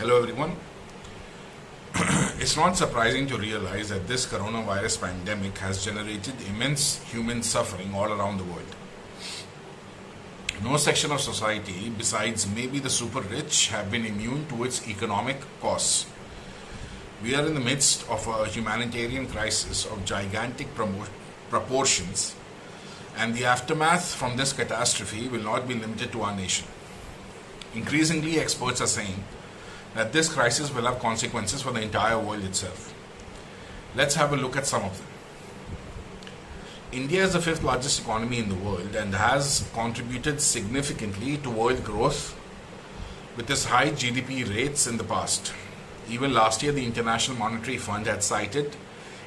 Hello everyone. It's not surprising to realize that this coronavirus pandemic has generated immense human suffering all around the world. No section of society, besides maybe the super rich, have been immune to its economic costs. We are in the midst of a humanitarian crisis of gigantic proportions, and the aftermath from this catastrophe will not be limited to our nation. Increasingly, experts are saying that this crisis will have consequences for the entire world itself. Let's have a look at some of them. India is the fifth largest economy in the world and has contributed significantly to world growth with its high GDP rates in the past. Even last year, the International Monetary Fund had cited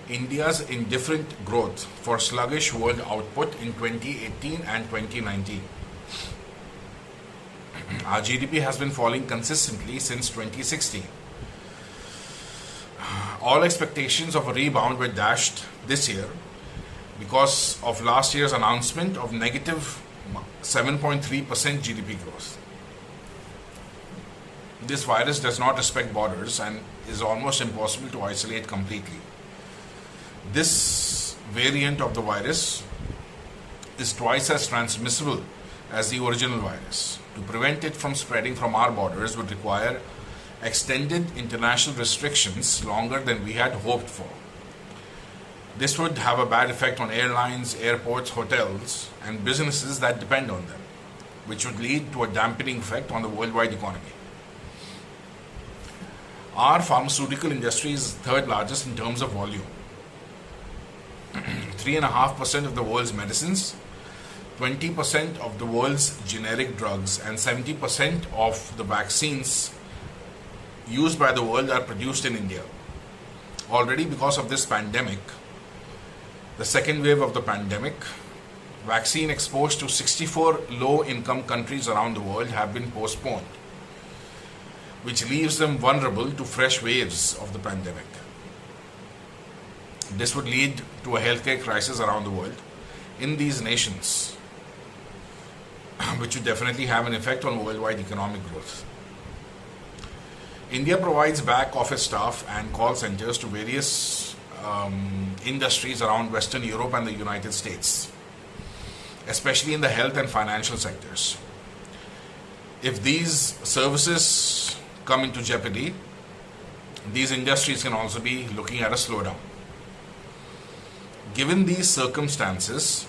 India's indifferent growth for sluggish world output in 2018 and 2019. Our GDP has been falling consistently since 2016. All expectations of a rebound were dashed this year because of last year's announcement of negative 7.3% GDP growth. This virus does not respect borders and is almost impossible to isolate completely. This variant of the virus is twice as transmissible as the original virus. To prevent it from spreading from our borders would require extended international restrictions longer than we had hoped for. This would have a bad effect on airlines, airports, hotels, and businesses that depend on them, which would lead to a dampening effect on the worldwide economy. Our pharmaceutical industry is third largest in terms of volume. 3.5% of the world's medicines, 20% of the world's generic drugs, and 70% of the vaccines used by the world are produced in India. Already, because of this pandemic, the second wave of the pandemic, vaccine exports to 64 low-income countries around the world have been postponed, which leaves them vulnerable to fresh waves of the pandemic. This would lead to a healthcare crisis around the world in these nations, which would definitely have an effect on worldwide economic growth. India provides back office staff and call centers to various industries around Western Europe and the United States, especially in the health and financial sectors. If these services come into jeopardy, these industries can also be looking at a slowdown. Given these circumstances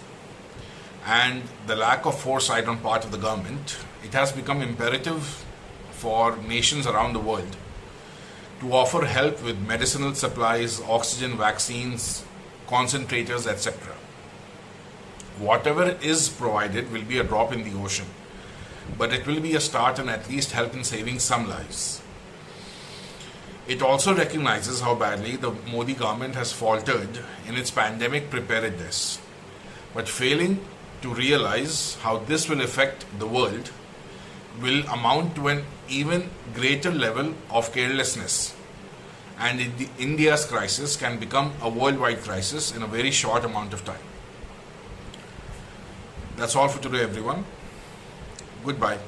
and the lack of foresight on part of the government, it has become imperative for nations around the world to offer help with medicinal supplies, oxygen, vaccines, concentrators, etc. Whatever is provided will be a drop in the ocean, but it will be a start and at least help in saving some lives. It also recognizes how badly the Modi government has faltered in its pandemic preparedness, but failing to realize how this will affect the world will amount to an even greater level of carelessness, and India's crisis can become a worldwide crisis in a very short amount of time. That's all for today, everyone. Goodbye.